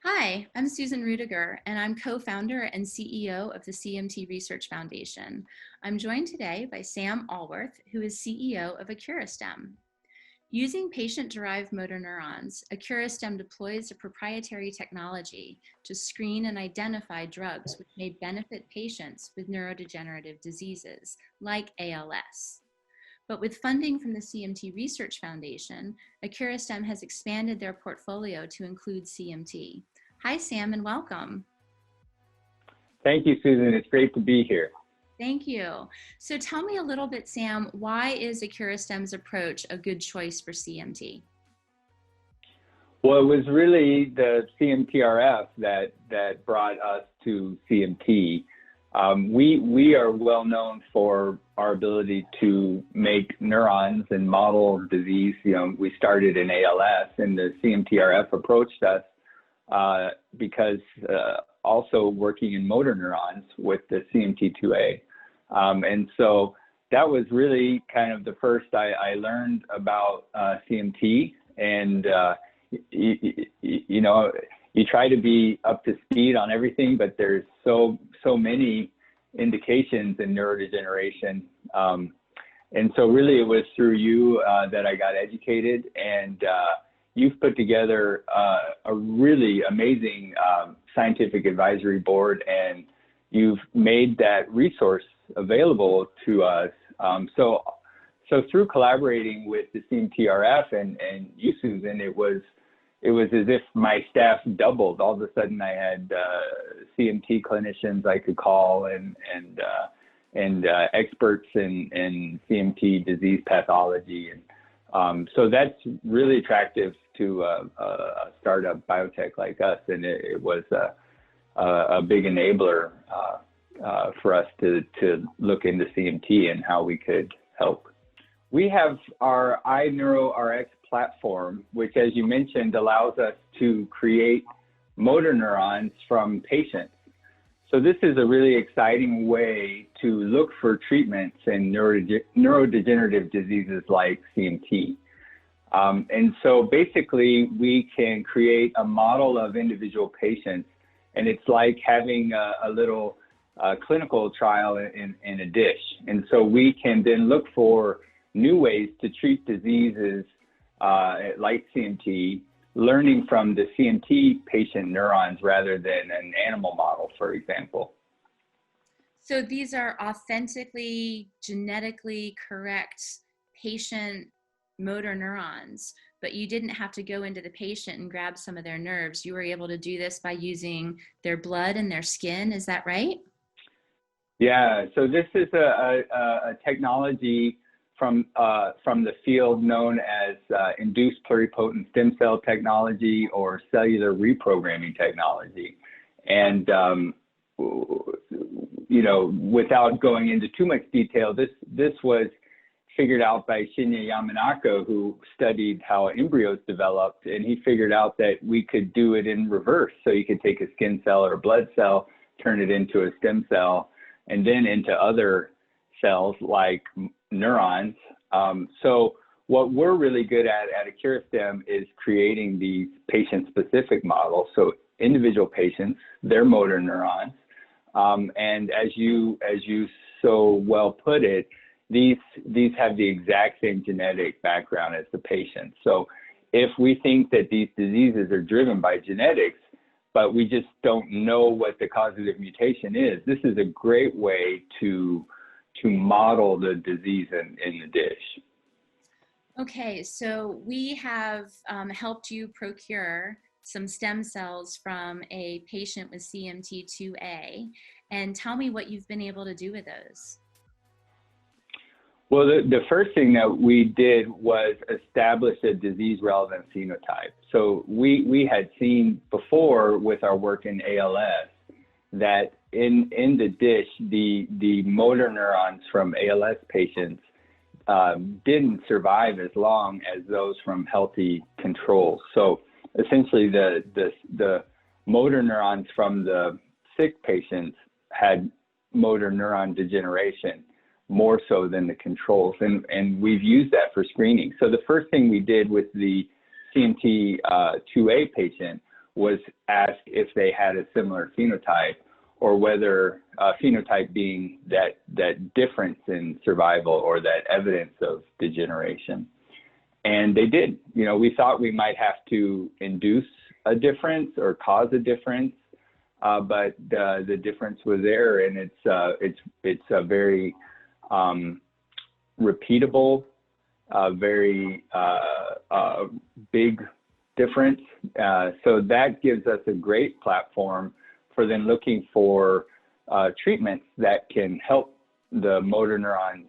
Hi, I'm Susan Rudiger, and I'm co-founder and CEO of the CMT Research Foundation. I'm joined today by Sam Allworth, who is CEO of AcuraStem. Using patient-derived motor neurons, AcuraStem deploys a proprietary technology to screen and identify drugs which may benefit patients with neurodegenerative diseases, like ALS. But with funding from the CMT Research Foundation, AcuraStem has expanded their portfolio to include CMT. Hi, Sam, and welcome. Thank you, Susan. It's great to be here. Thank you. So tell me a little bit, Sam, why is AcuraStem's approach a good choice for CMT? Well, it was really the CMTRF that brought us to CMT. We are well known for our ability to make neurons and model disease. We started in ALS, and the CMTRF approached us because also working in motor neurons with the CMT2A. And so that was really kind of the first I learned about CMT. And, you try to be up to speed on everything, but there's so many indications in neurodegeneration. And so really it was through you that I got educated, and you've put together a really amazing scientific advisory board, and you've made that resource available to us. So through collaborating with the CMTRF and you, Susan, it was as if my staff doubled. All of a sudden I had CMT clinicians I could call and experts in CMT disease pathology. And so that's really attractive to a startup biotech like us. And it was a big enabler for us to look into CMT and how we could help. We have our iNeuroRx platform, which, as you mentioned, allows us to create motor neurons from patients. So this is a really exciting way to look for treatments in neurodegenerative diseases like CMT. And so basically, we can create a model of individual patients, and it's like having a little clinical trial in a dish. And so we can then look for new ways to treat diseases like CMT, learning from the CMT patient neurons rather than an animal model, for example. So these are authentically, genetically correct patient motor neurons, but you didn't have to go into the patient and grab some of their nerves. You were able to do this by using their blood and their skin. Is that right? Yeah, so this is a technology from the field known as induced pluripotent stem cell technology or cellular reprogramming technology. And, without going into too much detail, this was figured out by Shinya Yamanaka, who studied how embryos developed, and he figured out that we could do it in reverse. So you could take a skin cell or a blood cell, turn it into a stem cell, and then into other cells like neurons. So what we're really good at AcuraStem is creating these patient-specific models. So individual patients, their motor neurons, and as you so well put it, these have the exact same genetic background as the patient. So if we think that these diseases are driven by genetics, but we just don't know what the causative mutation is, this is a great way to model the disease in the dish. Okay, so we have helped you procure some stem cells from a patient with CMT2A, and tell me what you've been able to do with those. Well, the first thing that we did was establish a disease-relevant phenotype. So we had seen before with our work in ALS that in the dish, the motor neurons from ALS patients didn't survive as long as those from healthy controls. So essentially, the motor neurons from the sick patients had motor neuron degeneration more so than the controls, and we've used that for screening. So the first thing we did with the CMT2A patient was asked if they had a similar phenotype, or whether phenotype being that difference in survival or that evidence of degeneration. And they did. You know, we thought we might have to induce a difference or cause a difference, but the difference was there, and it's a very repeatable, very big difference. So that gives us a great platform for then looking for treatments that can help the motor neurons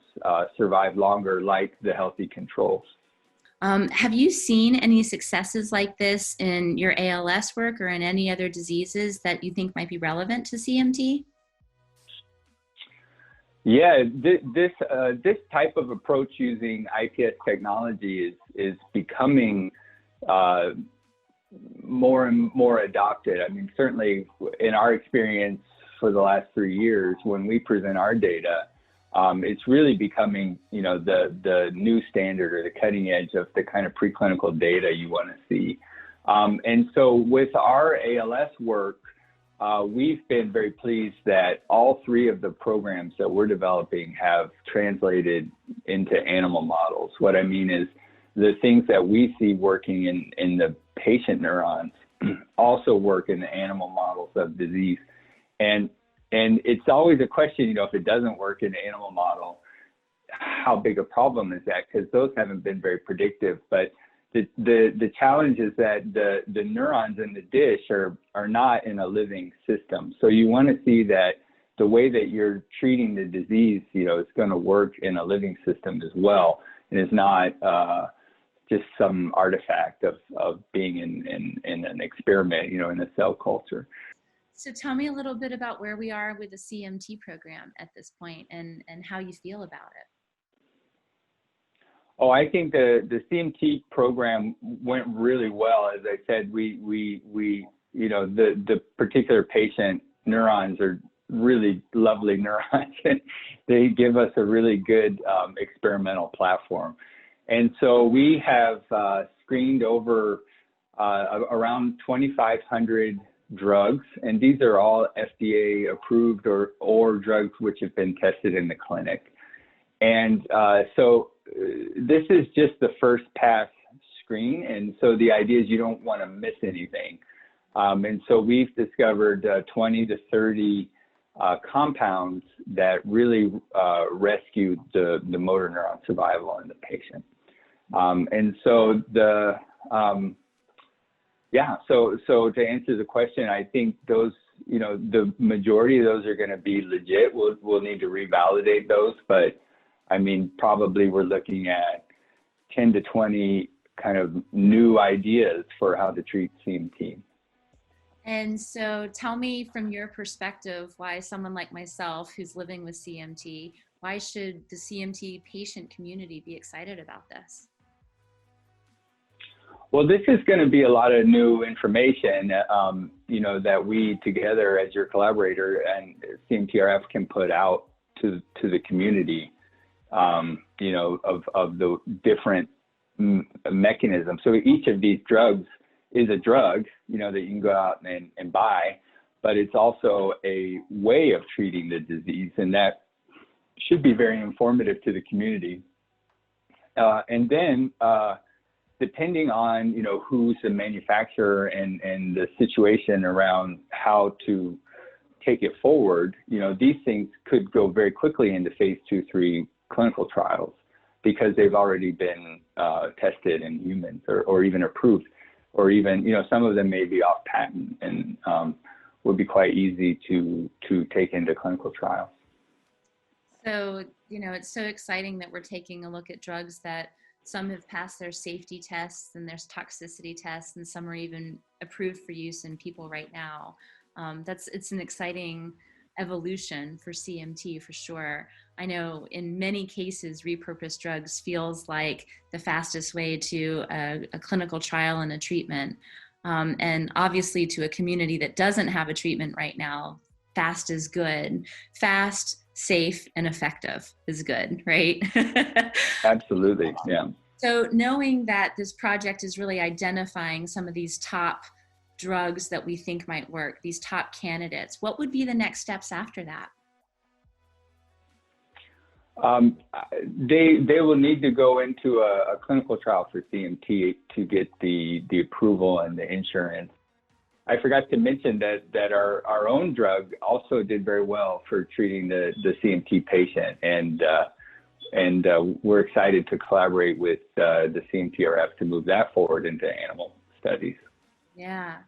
survive longer, like the healthy controls. Have you seen any successes like this in your ALS work or in any other diseases that you think might be relevant to CMT? Yeah, this type of approach using IPS technology is becoming more and more adopted. I mean, certainly in our experience for the last 3 years, when we present our data, it's really becoming, you know, the new standard or the cutting edge of the kind of preclinical data you want to see. And so with our ALS work, we've been very pleased that all 3 of the programs that we're developing have translated into animal models. What I mean is the things that we see working in the patient neurons also work in the animal models of disease. And it's always a question, you know, if it doesn't work in the animal model, how big a problem is that? Because those haven't been very predictive. But the challenge is that the neurons in the dish are not in a living system. So you want to see that the way that you're treating the disease, you know, it's going to work in a living system as well, and it's not just some artifact of being in an experiment, you know, in a cell culture. So tell me a little bit about where we are with the CMT program at this point and how you feel about it. Oh, I think the CMT program went really well. As I said, we you know, the particular patient neurons are really lovely neurons, and they give us a really good experimental platform. And so we have screened over around 2,500 drugs, and these are all FDA approved or drugs which have been tested in the clinic. And so this is just the first pass screen, and so the idea is you don't want to miss anything. And so we've discovered 20 to 30 compounds that really rescue the motor neuron survival in the patient. And so so to answer the question, I think those, you know, the majority of those are going to be legit. We'll need to revalidate those, but I mean, probably we're looking at 10 to 20 kind of new ideas for how to treat CMT. And so tell me from your perspective, why someone like myself who's living with CMT, why should the CMT patient community be excited about this? Well, this is going to be a lot of new information, you know, that we together as your collaborator and CMTRF can put out to the community, you know, of the different mechanisms. So each of these drugs is a drug, you know, that you can go out and buy, but it's also a way of treating the disease, and that should be very informative to the community. And then, depending on, you know, who's the manufacturer and the situation around how to take it forward, you know, these things could go very quickly into phase 2, 3 clinical trials because they've already been tested in humans or even approved, or even, you know, some of them may be off patent and would be quite easy to take into clinical trials. So, you know, it's so exciting that we're taking a look at drugs that some have passed their safety tests and there's toxicity tests, and some are even approved for use in people right now. It's an exciting evolution for CMT for sure. I know in many cases, repurposed drugs feels like the fastest way to a clinical trial and a treatment. And obviously to a community that doesn't have a treatment right now, fast is good. Fast, safe, and effective is good, right? Absolutely, yeah. So knowing that this project is really identifying some of these top drugs that we think might work, these top candidates, what would be the next steps after that? They will need to go into a clinical trial for CMT to get the approval and the insurance. I forgot to mention that our own drug also did very well for treating the CMT patient, and we're excited to collaborate with the CMTRF to move that forward into animal studies. Yeah.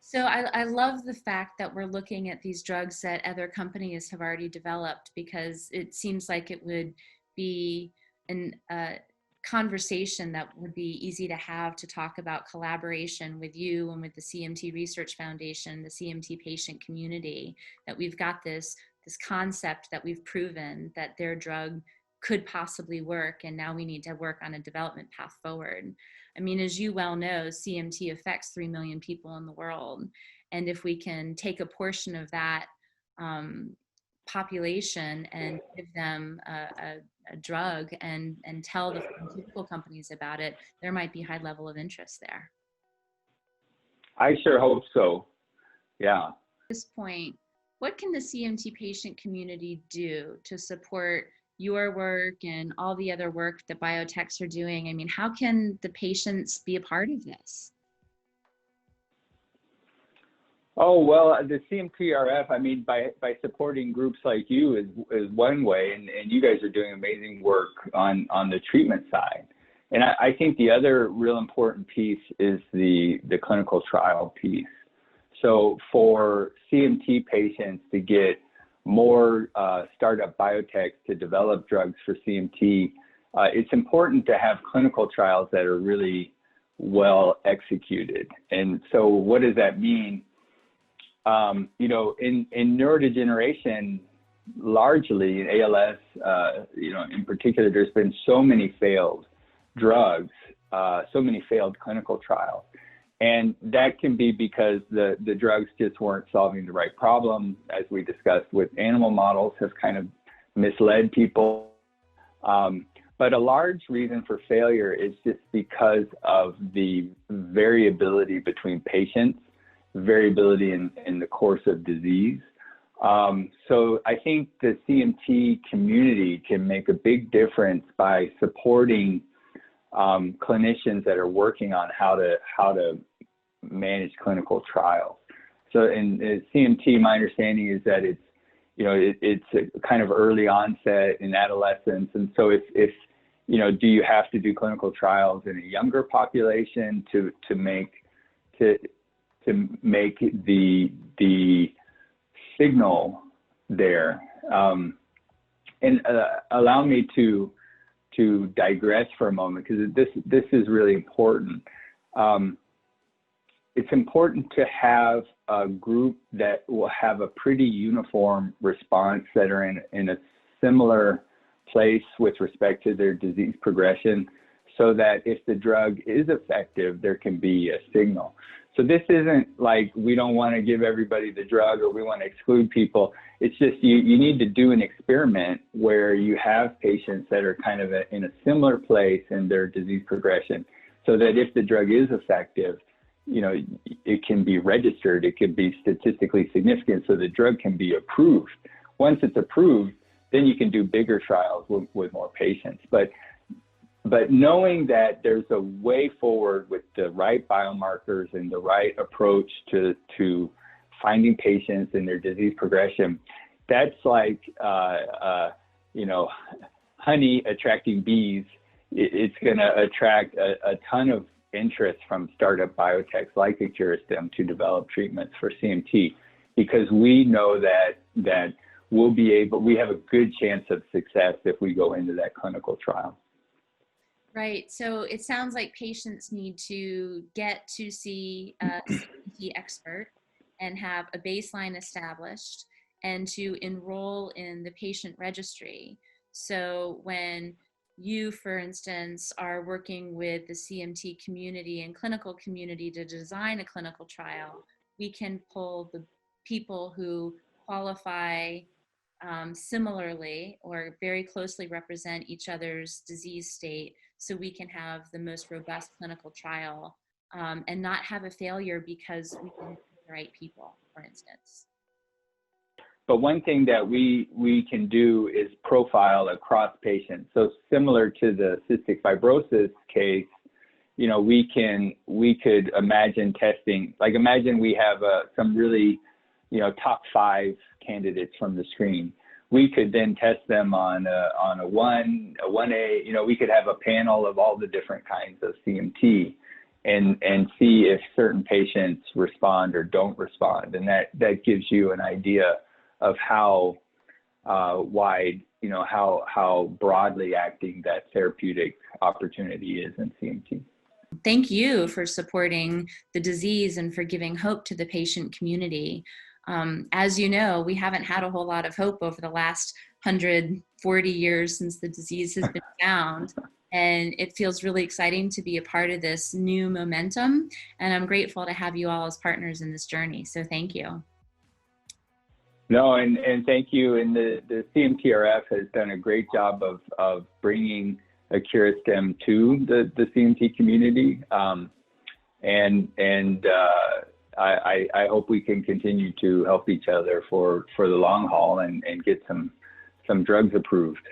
So I love the fact that we're looking at these drugs that other companies have already developed, because it seems like it would be a conversation that would be easy to have to talk about collaboration with you and with the CMT Research Foundation, the CMT patient community, that we've got this concept that we've proven that their drug could possibly work, and now we need to work on a development path forward. I mean, as you well know, CMT affects 3 million people in the world. And if we can take a portion of that population and give them a drug and tell the pharmaceutical companies about it, there might be a high level of interest there. I sure hope so. Yeah. At this point, what can the CMT patient community do to support your work and all the other work that biotechs are doing? I mean, how can the patients be a part of this? Oh, well, the CMTRF, I mean, by supporting groups like you is one way, and you guys are doing amazing work on the treatment side. And I think the other real important piece is the clinical trial piece. So for CMT patients to get more startup biotechs to develop drugs for CMT, it's important to have clinical trials that are really well executed. And so what does that mean? You know, in neurodegeneration, largely in ALS, you know, in particular, there's been so many failed drugs, so many failed clinical trials. And that can be because the drugs just weren't solving the right problem, as we discussed with animal models, have kind of misled people. But a large reason for failure is just because of the variability between patients, variability in the course of disease. So I think the CMT community can make a big difference by supporting clinicians that are working on how to manage clinical trials. So in CMT, my understanding is that it's, you know, it's a kind of early onset in adolescence. And so if you know, do you have to do clinical trials in a younger population to make the signal there? And allow me to digress for a moment, because this is really important. It's important to have a group that will have a pretty uniform response, that are in a similar place with respect to their disease progression, so that if the drug is effective, there can be a signal. So this isn't like we don't want to give everybody the drug or we want to exclude people. It's just you need to do an experiment where you have patients that are kind of in a similar place in their disease progression, so that if the drug is effective, you know, it can be registered, it can be statistically significant, so the drug can be approved. Once it's approved, then you can do bigger trials with more patients. But knowing that there's a way forward with the right biomarkers and the right approach to finding patients in their disease progression, that's like, you know, honey attracting bees. It's going to attract a ton of interest from startup biotechs like AcuraStem to develop treatments for CMT, because we know that we have a good chance of success if we go into that clinical trial. Right. So it sounds like patients need to get to see a CMT expert and have a baseline established, and to enroll in the patient registry. So when you, for instance, are working with the CMT community and clinical community to design a clinical trial, we can pull the people who qualify similarly or very closely represent each other's disease state, so we can have the most robust clinical trial and not have a failure because we didn't have the right people, for instance. But one thing that we can do is profile across patients. So similar to the cystic fibrosis case, you know, we could imagine testing, like imagine we have some really, you know, top 5 candidates from the screen. We could then test them on a 1A, you know, we could have a panel of all the different kinds of CMT and see if certain patients respond or don't respond. And that gives you an idea of how wide, you know, how broadly acting that therapeutic opportunity is in CMT. Thank you for supporting the disease and for giving hope to the patient community. As you know, we haven't had a whole lot of hope over the last 140 years since the disease has been found. And it feels really exciting to be a part of this new momentum. And I'm grateful to have you all as partners in this journey. So thank you. No, and thank you. And the CMTRF has done a great job of bringing AcuraStem to the CMT community. I hope we can continue to help each other for the long haul and get some drugs approved.